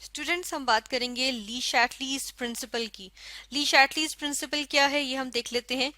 Students, हम बात करेंगे ली शैटलीज प्रिंसिपल की। ली शैटलीज प्रिंसिपल क्या है ये हम देख लेते हैं।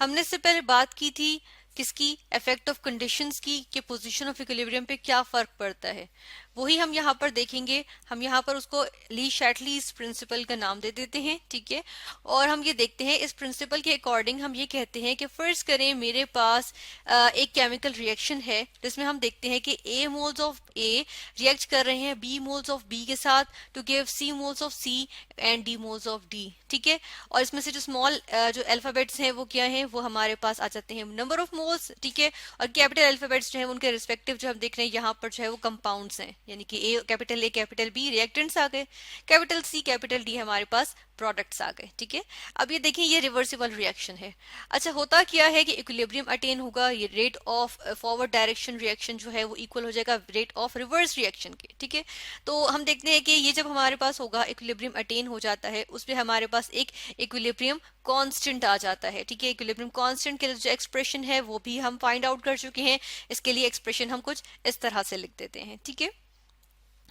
हमने इससे पहले बात की थी किसकी, इफेक्ट ऑफ कंडीशंस की, कि पोजीशन ऑफ इक्विलिब्रियम पे क्या फर्क पड़ता है। वही हम यहाँ पर देखेंगे। हम यहाँ पर उसको ली शैटलीज प्रिंसिपल का नाम दे देते हैं, ठीक है। और हम ये देखते हैं इस प्रिंसिपल के अकॉर्डिंग हम ये कहते हैं कि फर्ज करें मेरे पास एक केमिकल रिएक्शन है जिसमें हम देखते हैं कि A moles of A react कर रहे हैं बी मोल्स ऑफ बी के साथ to give C moles of C and D moles of D, ठीक है। और इसमें से जो स्मॉल जो अल्फाबेट्स हैं वो क्या हैं, वो हमारे पास आ जाते हैं नंबर ऑफ मोल्स, ठीक है। और कैपिटल अल्फाबेट्स जो है उनके रिस्पेक्टिव जो हम देख रहे हैं यहाँ पर जो है वो कंपाउंड्स हैं, यानी कि ए कैपिटल बी रिएक्टेंट्स आ गए, कैपिटल सी कैपिटल डी हमारे पास प्रोडक्ट्स आ गए, ठीक है। अब ये देखिए ये रिवर्सिबल रिएक्शन है। अच्छा, होता क्या है कि इक्विलिब्रियम अटेन होगा, ये rate of forward direction reaction जो है वो इक्वल हो जाएगा रेट ऑफ रिवर्स रिएक्शन के, ठीक है। तो हम देखते हैं कि ये जब हमारे पास होगा इक्विलिब्रियम अटेन हो जाता है, उस पर हमारे पास एक इक्विलिब्रियम कांस्टेंट आ जाता है, ठीक है। इक्विलिब्रियम कांस्टेंट के लिए जो एक्सप्रेशन है वो भी हम फाइंड आउट कर चुके हैं। इसके लिए एक्सप्रेशन हम कुछ इस तरह से लिख देते हैं, ठीक है।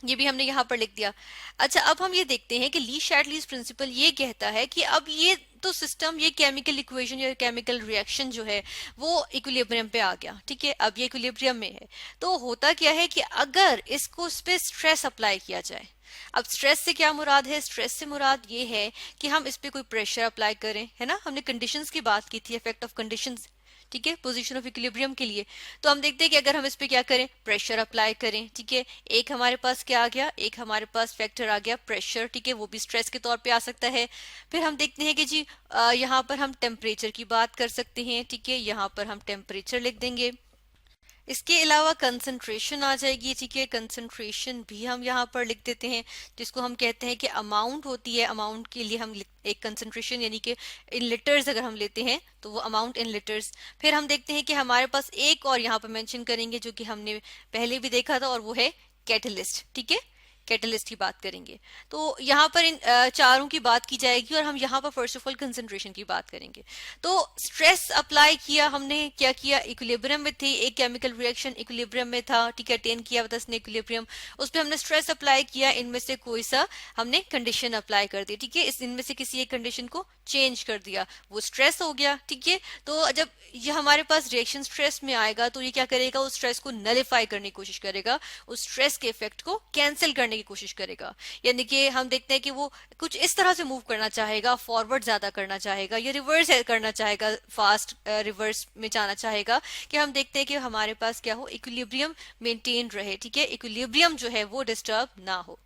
ये भी हमने यहाँ पर लिख दिया। अच्छा, अब हम ये देखते हैं कि ली शैटलीज प्रिंसिपल ये कहता है कि अब ये तो सिस्टम, ये केमिकल इक्वेशन या केमिकल रिएक्शन जो है वो इक्विलिब्रियम पे आ गया, ठीक है। अब ये इक्विलिब्रियम में है, तो होता क्या है कि अगर इसको इस पे स्ट्रेस अप्लाई किया जाए। अब स्ट्रेस से क्या मुराद है, स्ट्रेस से मुराद ये है कि हम इस पे कोई प्रेशर अप्लाई करें, है ना। हमने कंडीशंस की बात की थी, इफेक्ट ऑफ कंडीशंस, ठीक है, पोजीशन ऑफ इक्विलिब्रियम के लिए। तो हम देखते हैं कि अगर हम इस पे क्या करें, प्रेशर अप्लाई करें, ठीक है। एक हमारे पास क्या आ गया, एक हमारे पास फैक्टर आ गया प्रेशर, ठीक है, वो भी स्ट्रेस के तौर पे आ सकता है। फिर हम देखते हैं कि जी यहाँ पर हम टेम्परेचर की बात कर सकते हैं, ठीक है, यहाँ पर हम टेम्परेचर लिख देंगे। इसके अलावा कंसंट्रेशन आ जाएगी, ठीक है, कंसंट्रेशन भी हम यहाँ पर लिख देते हैं, जिसको हम कहते हैं कि अमाउंट होती है। अमाउंट के लिए हम एक कंसंट्रेशन यानी कि इन लीटर्स अगर हम लेते हैं तो वो अमाउंट इन लीटर्स। फिर हम देखते हैं कि हमारे पास एक और यहाँ पर मेंशन करेंगे जो कि हमने पहले भी देखा था, और वो है कैटलिस्ट, ठीक है। कैटलिस्ट की बात करेंगे, तो यहाँ पर इन चारों की बात की जाएगी, और हम यहाँ पर फर्स्ट ऑफ ऑल कंसंट्रेशन की बात करेंगे। तो स्ट्रेस अप्लाई किया हमने, क्या किया, इक्विलिब्रियम में थी, एक केमिकल रिएक्शन इक्विलिब्रियम में था, ठीक है, अटेन किया था उसने इक्विलिब्रियम, उस पर हमने स्ट्रेस अप्लाई किया, इनमें से कोई सा हमने कंडीशन अप्लाई कर दी, ठीक है, इस इनमें से किसी एक कंडीशन को चेंज कर दिया, वो स्ट्रेस हो गया, ठीक है। तो जब ये हमारे पास रिएक्शन स्ट्रेस में आएगा तो ये क्या करेगा, उस स्ट्रेस को नलिफाई करने की कोशिश करेगा, उस स्ट्रेस के इफेक्ट को कैंसिल करने की कोशिश करेगा। यानी कि हम देखते हैं कि वो कुछ इस तरह से मूव करना चाहेगा, फॉरवर्ड ज्यादा करना चाहेगा या रिवर्स करना चाहेगा, फास्ट रिवर्स में जाना चाहेगा, कि हम देखते हैं कि हमारे पास क्या हो, इक्विलिब्रियम मेंटेन रहे, ठीक है, इक्विलिब्रियम जो है वो डिस्टर्ब ना हो,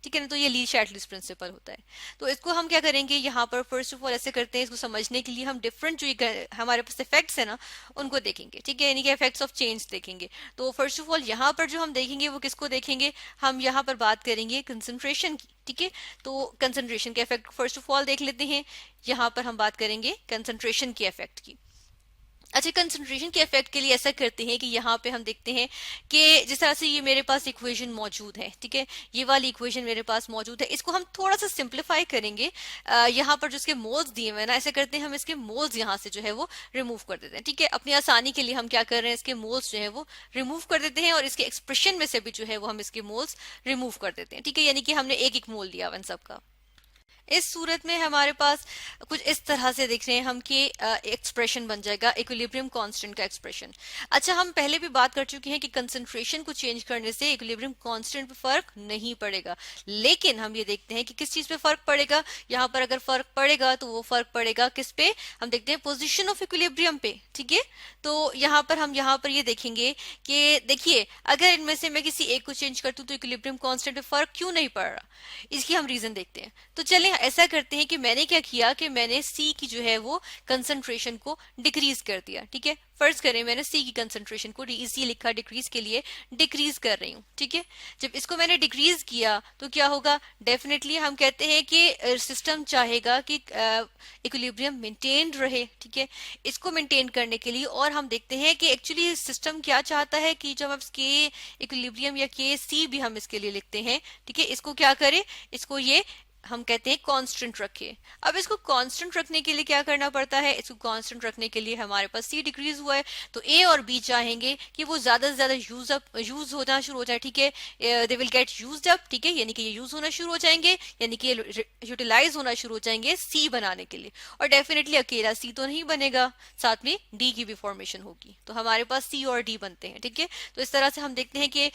ठीक है ना। तो ये ली शैटलिस प्रिंसिपल होता है। तो इसको हम क्या करेंगे, यहाँ पर फर्स्ट ऑफ ऑल ऐसे करते हैं, इसको समझने के लिए हम डिफरेंट जो हमारे पास इफेक्ट्स है ना उनको देखेंगे, ठीक है, यानी कि इफेक्ट्स ऑफ चेंज देखेंगे। तो फर्स्ट ऑफ ऑल यहाँ पर जो हम देखेंगे वो किसको देखेंगे, हम यहाँ पर बात करेंगे कंसंट्रेशन की, ठीक है। तो कंसंट्रेशन के इफेक्ट फर्स्ट ऑफ ऑल देख लेते हैं। यहाँ पर हम बात करेंगे कंसंट्रेशन के इफेक्ट की। अच्छा, कंसंट्रेशन के इफेक्ट के लिए ऐसा करते हैं कि यहाँ पे हम देखते हैं कि जिस तरह से ये मेरे पास इक्वेशन मौजूद है, ठीक है, ये वाली इक्वेशन मेरे पास मौजूद है, इसको हम थोड़ा सा सिंप्लीफाई करेंगे। यहाँ पर जो इसके मोल्स दिए हुए हैं ना, ऐसे करते हैं हम इसके मोल्स यहाँ से जो है वो रिमूव कर देते हैं, ठीक है। अपनी आसानी के लिए हम क्या कर रहे हैं, इसके मोल्स जो है वो रिमूव कर देते हैं, और इसके एक्सप्रेशन में से भी जो है वो हम इसके मोल्स रिमूव कर देते हैं, ठीक है। यानी कि हमने एक एक मोल दिया वन सबका। इस सूरत में हमारे पास कुछ इस तरह से दिख रहे हैं हम कि एक्सप्रेशन बन जाएगा इक्विलिब्रियम कांस्टेंट का एक्सप्रेशन। अच्छा, हम पहले भी बात कर चुके हैं कि कंसंट्रेशन को चेंज करने से इक्विलिब्रियम कांस्टेंट पे फर्क नहीं पड़ेगा, लेकिन हम ये देखते हैं कि किस चीज पे फर्क पड़ेगा। यहाँ पर अगर फर्क पड़ेगा तो वो फर्क पड़ेगा किस पे, हम देखते हैं पोजिशन ऑफ इक्विलिब्रियम पे, ठीक है। तो यहाँ पर हम यहाँ पर ये देखेंगे कि देखिए अगर इनमें से मैं किसी एक को चेंज करती हूँ तो इक्विलिब्रियम कांस्टेंट पे फर्क क्यों नहीं पड़ रहा, इसकी हम रीजन देखते हैं। तो चलिए ऐसा करते हैं कि मैंने क्या किया कि मैंने सी की जो है वो कंसंट्रेशन को डिक्रीज कर दिया, ठीक है। फर्ज करें मैंने सी की कंसंट्रेशन को सी लिखा डिक्रीज के लिए, डिक्रीज कर रही हूँ, ठीक है। जब इसको मैंने डिक्रीज किया तो क्या होगा, डेफिनेटली हम कहते हैं कि सिस्टम चाहेगा कि इक्विलिब्रियम मेंटेन रहे, ठीक है, इसको मेंटेन करने के लिए। और हम देखते हैं कि एक्चुअली सिस्टम क्या चाहता है कि जब हम के इक्विलिब्रियम या के सी भी हम इसके लिए लिखते हैं, ठीक है, इसको क्या करें, इसको ये हम कहते हैं कांस्टेंट रखे। अब इसको कांस्टेंट रखने के लिए क्या करना पड़ता है, इसको कांस्टेंट रखने के लिए हमारे पास सी डिक्रीज हुआ है, तो ए और बी चाहेंगे कि वो ज्यादा से ज्यादा यूज होना शुरू हो जाए, ठीक है, they will get used up, ठीक है, यानी कि ये यूज होना शुरू हो जाएंगे, यानी कि यूटिलाइज होना शुरू हो जाएंगे सी बनाने के लिए। और डेफिनेटली अकेला सी तो नहीं बनेगा, साथ में डी की भी फॉर्मेशन होगी, तो हमारे पास सी और डी बनते हैं, ठीक है। तो इस तरह से हम देखते हैं कि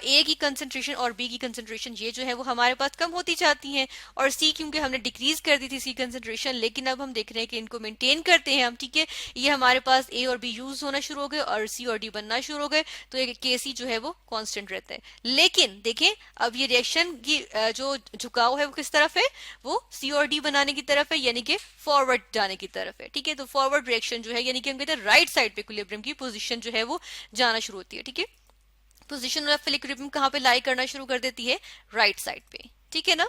ए की कंसेंट्रेशन और बी की कंसेंट्रेशन ये जो है वो हमारे पास कम होती जाती है, और सी क्योंकि हमने डिक्रीज कर दी थी सी कंसेंट्रेशन, लेकिन अब हम देख रहे हैं कि इनको मेंटेन करते हैं हम, ठीक है, ये हमारे पास ए और बी यूज होना शुरू हो गए और सी और डी बनना शुरू हो गए, तो ये के सी जो है वो कांस्टेंट रहता है। लेकिन देखें अब ये रिएक्शन की जो झुकाव है वो किस तरफ है, वो सी और डी बनाने की तरफ है, यानी कि फॉरवर्ड जाने की तरफ है, ठीक है। तो फॉरवर्ड रिएक्शन जो है यानी कि हम कहते हैं राइट साइड पे इक्विलिब्रियम की पोजीशन जो है वो जाना शुरू होती है, ठीक है। पोजीशन ऑफ इक्विलिब्रियम कहाँ पे लाई करना शुरू कर देती है, राइट साइड पे, ठीक है ना।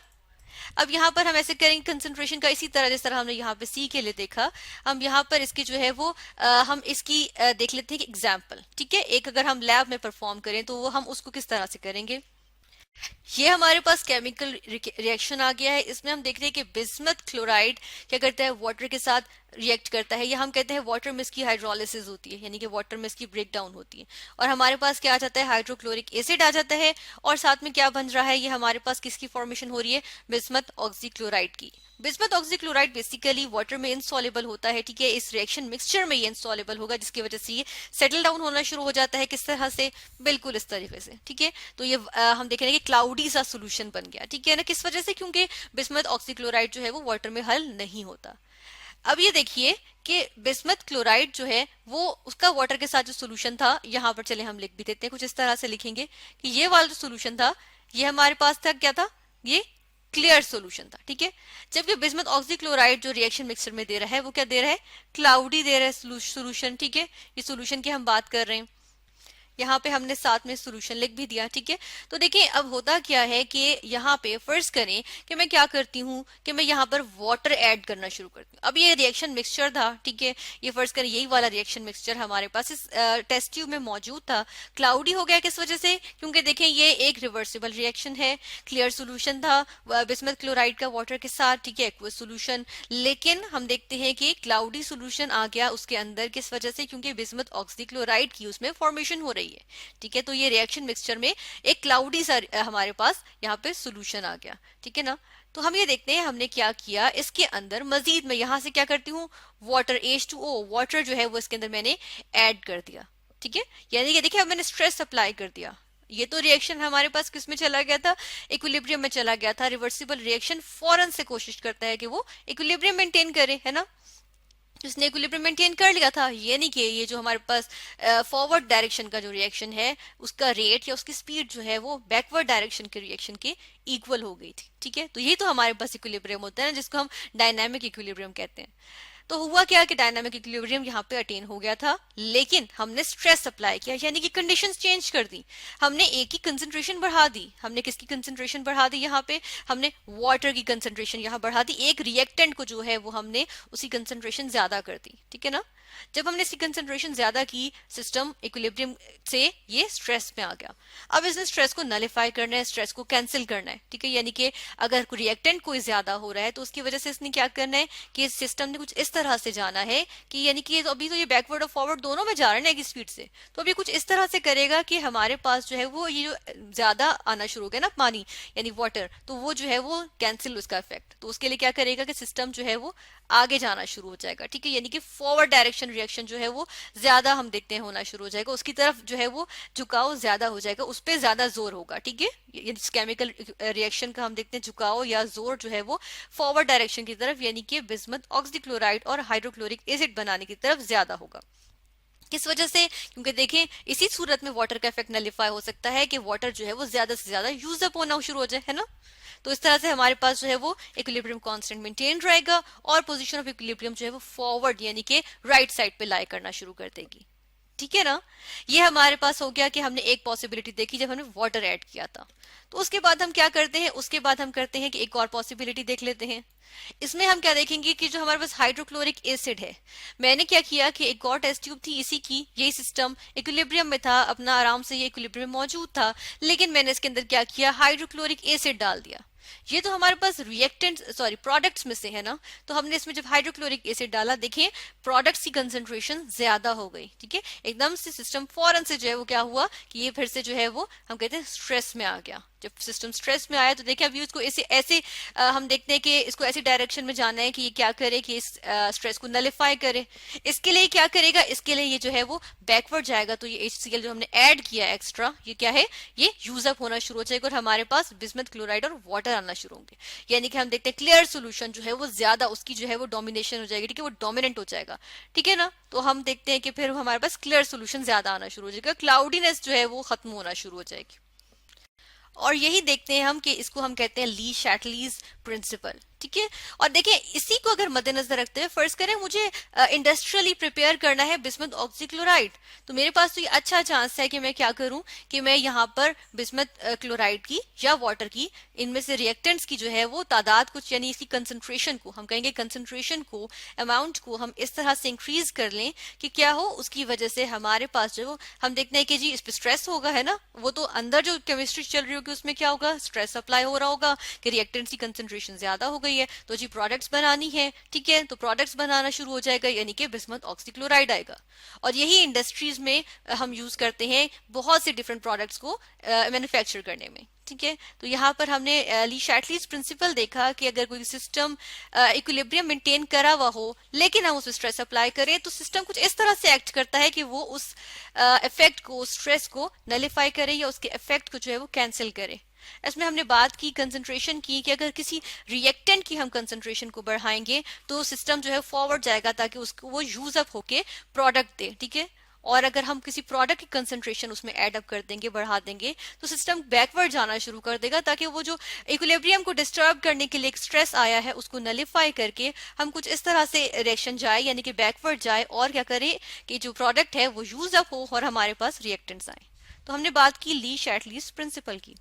अब यहाँ पर हम ऐसे करेंगे कंसंट्रेशन का इसी तरह, जिस तरह हमने यहाँ पे सी के लिए देखा, हम यहाँ पर इसकी जो है वो हम इसकी देख लेते हैं कि एग्जाम्पल, ठीक है, एक अगर हम लैब में परफॉर्म करें तो वो हम उसको किस तरह से करेंगे। ये हमारे पास केमिकल रिएक्शन आ गया है, इसमें हम देख रहे हैं कि बिस्मथ क्लोराइड क्या करता है, वाटर के साथ रिएक्ट करता है, या हम कहते हैं वाटर में इसकी हाइड्रोलिसिस होती है, यानी कि वाटर में इसकी ब्रेक डाउन होती है, और हमारे पास क्या आ जाता है, हाइड्रोक्लोरिक एसिड आ जाता है, और साथ में क्या बन रहा है, ये हमारे पास किसकी फॉर्मेशन हो रही है, बिस्मथ ऑक्सीक्लोराइड की। बिस्मथ ऑक्सीक्लोराइड बेसिकली वाटर में इनसॉल्युबल होता है, ठीक है, इस रिएक्शन मिक्सचर में ये इनसॉल्युबल होगा, जिसकी वजह से ये सेटल डाउन होना शुरू हो जाता है, किस तरह से, बिल्कुल इस तरीके से, ठीक है। तो ये हम देख रहे हैं कि क्लाउडी सा सोल्यूशन बन गया, ठीक है ना, किस वजह से, क्योंकि बिस्मथ ऑक्सीक्लोराइड जो है वो वाटर में हल नहीं होता। अब ये देखिए कि बिस्मथ क्लोराइड जो है वो उसका वाटर के साथ जो सोल्यूशन था, यहाँ पर चले हम लिख भी देते हैं, कुछ इस तरह से लिखेंगे कि ये वाला जो सोल्यूशन था ये हमारे पास था क्या था, ये क्लियर सोल्यूशन था, ठीक है। जबकि बिस्मथ ऑक्सीक्लोराइड जो रिएक्शन मिक्सर में दे रहा है वो क्या दे रहा है, क्लाउडी दे रहा है सोल्यूशन, ठीक है, ये सोल्यूशन की हम बात कर रहे हैं, यहाँ पे हमने साथ में सॉल्यूशन लिख भी दिया, ठीक है। तो देखिए अब होता क्या है कि यहाँ पे फर्ज करें कि मैं क्या करती हूँ कि मैं यहाँ पर वाटर ऐड करना शुरू करती हूँ। अब ये रिएक्शन मिक्सचर था, ठीक है, ये फर्ज करें यही वाला रिएक्शन मिक्सचर हमारे पास इस टेस्ट ट्यूब में मौजूद था, क्लाउडी हो गया किस वजह से, क्योंकि देखें ये एक रिवर्सिबल रिएक्शन है, क्लियर सोल्यूशन था बिस्मथ क्लोराइड का वाटर के साथ, ठीक है, एक्वस सोल्यूशन, लेकिन हम देखते हैं कि क्लाउडी सोल्यूशन आ गया उसके अंदर, किस वजह से, क्योंकि बिस्मथ ऑक्सीक्लोराइड की उसमें फॉर्मेशन हो रही है, ठीक है। तो ये रिएक्शन मिक्सचर में एक क्लाउडी सा हमारे पास यहाँ पे सोल्यूशन आ गया, ठीक है ना। तो हम ये देखते हैं हमने क्या किया, इसके अंदर मजीद मैं यहाँ से क्या करती हूँ, वाटर H2O वाटर जो है वो इसके अंदर मैंने ऐड कर दिया, ठीक है, यानी कि देखिए अब मैंने स्ट्रेस अप्लाई कर दिया। ये तो रिएक्शन हमारे पास किस में चला गया था, इक्विलिब्रियम में चला गया था, रिवर्सिबल रिएक्शन फौरन से कोशिश करता है कि वो इक्विलिब्रियम मेंटेन करे, है ना। उसने इक्विलिब्रियम मेंटेन कर लिया था, ये नहीं कि ये जो हमारे पास फॉरवर्ड डायरेक्शन का जो रिएक्शन है उसका रेट या उसकी स्पीड जो है वो बैकवर्ड डायरेक्शन के रिएक्शन के इक्वल हो गई थी, ठीक है। तो यही तो हमारे पास इक्विलिब्रियम होता है ना, जिसको हम डायनामिक इक्विलिब्रियम कहते हैं। तो हुआ क्या कि डायनामिक इक्विलिब्रियम यहाँ पे अटेन हो गया था, लेकिन हमने स्ट्रेस अप्लाई किया, यानी कि कंडीशंस चेंज कर दी, हमने एक की कंसंट्रेशन बढ़ा दी, हमने किसकी कंसंट्रेशन बढ़ा दी, यहाँ पे हमने वाटर की कंसंट्रेशन यहाँ बढ़ा दी, एक रिएक्टेंट को जो है वो हमने उसकी कंसंट्रेशन ज्यादा कर दी, ठीक है ना। जब हमने इसकी कंसंट्रेशन ज्यादा की, सिस्टम इक्विलिब्रियम से ये स्ट्रेस में आ गया। अब इसने स्ट्रेस को नलिफाई करना है, स्ट्रेस को कैंसिल करना है, ठीक है, यानी कि अगर रिएक्टेंट कोई ज्यादा हो रहा है तो उसकी वजह से इसने क्या करना है कि सिस्टम ने कुछ इस तरह से जाना है कि यानी कि अभी तो ये बैकवर्ड और फॉरवर्ड दोनों में जा रहे हैं एक स्पीड से, तो अभी कुछ इस तरह से करेगा कि हमारे पास जो है वो ये जो ज्यादा आना शुरू हो गया ना पानी यानी वाटर, तो वो जो है वो कैंसिल उसका इफेक्ट, तो उसके लिए क्या करेगा कि सिस्टम जो है वो आगे जाना शुरू हो जाएगा, ठीक है, यानी कि फॉरवर्ड डायरेक्शन रिएक्शन जो है वो ज्यादा हम देखते हैं होना शुरू हो जाएगा, उसकी तरफ जो है वो झुकाव ज्यादा हो जाएगा, उस पर ज्यादा जोर होगा, ठीक है। इस केमिकल रिएक्शन का हम देखते हैं झुकाव या जोर जो है वो फॉरवर्ड डायरेक्शन की तरफ, यानी कि बिस्मथ ऑक्सीक्लोराइड और हाइड्रोक्लोरिक एसिड बनाने की तरफ ज्यादा होगा। किस वजह से, क्योंकि देखें इसी सूरत में वाटर का इफेक्ट नलिफाई हो सकता है कि वाटर जो है वो ज्यादा से ज्यादा यूज अप होना शुरू हो जाए, है ना। तो इस तरह से हमारे पास जो है वो इक्विलिब्रियम कांस्टेंट मेंटेन रहेगा और पोजीशन ऑफ इक्विलिब्रियम जो है वो फॉरवर्ड यानी कि राइट साइड पे लाई करना शुरू कर देगी, ठीक है ना। ये हमारे पास हो गया कि हमने एक पॉसिबिलिटी देखी जब हमने वाटर ऐड किया था। तो उसके बाद हम क्या करते हैं, उसके बाद हम करते हैं कि एक और पॉसिबिलिटी देख लेते हैं। इसमें हम क्या देखेंगे कि जो हमारे पास हाइड्रोक्लोरिक एसिड है, मैंने क्या किया कि एक और टेस्ट ट्यूब थी इसी की, यही सिस्टम इक्विलिब्रियम में था, अपना आराम से ये इक्विलिब्रियम मौजूद था, लेकिन मैंने इसके अंदर क्या किया, हाइड्रोक्लोरिक एसिड डाल दिया। ये तो हमारे पास रिएक्टेंट सॉरी प्रोडक्ट्स में से है ना, तो हमने इसमें जब हाइड्रोक्लोरिक एसिड डाला, देखिए प्रोडक्ट्स की कंसंट्रेशन ज्यादा हो गई, ठीक है, एकदम से सिस्टम फौरन से जो है वो क्या हुआ कि ये फिर से जो है वो हम कहते हैं स्ट्रेस में आ गया। जब सिस्टम स्ट्रेस में आया तो देखिए अभी उसको ऐसे ऐसे हम देखते हैं कि इसको ऐसी डायरेक्शन में जाना है कि ये क्या करे कि इस स्ट्रेस को नलिफाई करे। इसके लिए क्या करेगा, इसके लिए ये जो है वो बैकवर्ड जाएगा, तो ये HCl जो हमने ऐड किया एक्स्ट्रा, ये क्या है, ये यूज अप होना शुरू हो जाएगा और हमारे पास बिस्मथ क्लोराइड और वाटर आना शुरू होंगे। यानी कि हम देखते हैं क्लियर सोल्यूशन जो है वो ज्यादा उसकी जो है वो डोमिनेशन हो जाएगी, ठीक है, वो डोमिनेंट हो जाएगा, ठीक है ना। तो हम देखते हैं कि फिर हमारे पास क्लियर सोल्यूशन ज्यादा आना शुरू हो जाएगा, क्लाउडीनेस जो है वो खत्म होना शुरू हो जाएगी। और यही देखते हैं हम कि इसको हम कहते हैं ली शैटलीज प्रिंसिपल, ठीक है। और देखिए इसी को अगर मद्देनजर रखते हुए फर्ज करें मुझे इंडस्ट्रियली प्रिपेयर करना है बिस्मथ ऑक्सीक्लोराइड, तो मेरे पास तो ये अच्छा चांस है कि मैं क्या करूं कि मैं यहाँ पर बिस्मथ क्लोराइड की या वाटर की इनमें से रिएक्टेंट्स की जो है वो तादाद कुछ, यानी इसकी कंसंट्रेशन को हम कहेंगे, कंसंट्रेशन को, अमाउंट को हम इस तरह से इंक्रीज कर लें कि क्या हो, उसकी वजह से हमारे पास जो हम देखते हैं कि जी इस पे स्ट्रेस होगा, है ना, वो तो अंदर जो केमिस्ट्री चल रही होगी उसमें क्या होगा, स्ट्रेस अप्लाई हो रहा होगा कि रिएक्टेंट्स की कंसंट्रेशन ज्यादा हो गई है, तो जी प्रोडक्ट्स बनानी है, ठीक है, तो प्रोडक्ट्स बनाना शुरू हो जाएगा, यानी कि बिस्मथ ऑक्सीक्लोराइड आएगा। और यही इंडस्ट्रीज में हम यूज करते हैं बहुत से डिफरेंट प्रोडक्ट्स को मैन्युफैक्चर करने में, ठीक है। तो यहाँ पर हमने ली शैटलीज प्रिंसिपल देखा कि अगर कोई सिस्टम इक्विलिब्रियम मेंटेन करा हुआ हो लेकिन हम उस स्ट्रेस अप्लाई करें तो सिस्टम कुछ इस तरह से एक्ट करता है कि वो उस इफेक्ट को, स्ट्रेस को नलिफाई करे या उसके इफेक्ट को जो है वो कैंसिल करे। इसमें हमने बात की कंसंट्रेशन की कि अगर किसी रिएक्टेंट की हम कंसंट्रेशन को बढ़ाएंगे तो सिस्टम जो है फॉरवर्ड जाएगा ताकि उसको वो यूज अप होके प्रोडक्ट दे, ठीक है। और अगर हम किसी प्रोडक्ट की कंसंट्रेशन उसमें ऐड अप कर देंगे, बढ़ा देंगे, तो सिस्टम बैकवर्ड जाना शुरू कर देगा ताकि वो जो इक्विलिब्रियम को डिस्टर्ब करने के लिए एक स्ट्रेस आया है उसको नलिफाई करके हम कुछ इस तरह से रिएक्शन जाए, यानी कि बैकवर्ड जाए और क्या करे कि जो प्रोडक्ट है वो यूज अप हो और हमारे पास रिएक्टेंट्स आए। तो हमने बात की ली शैटलीज प्रिंसिपल की।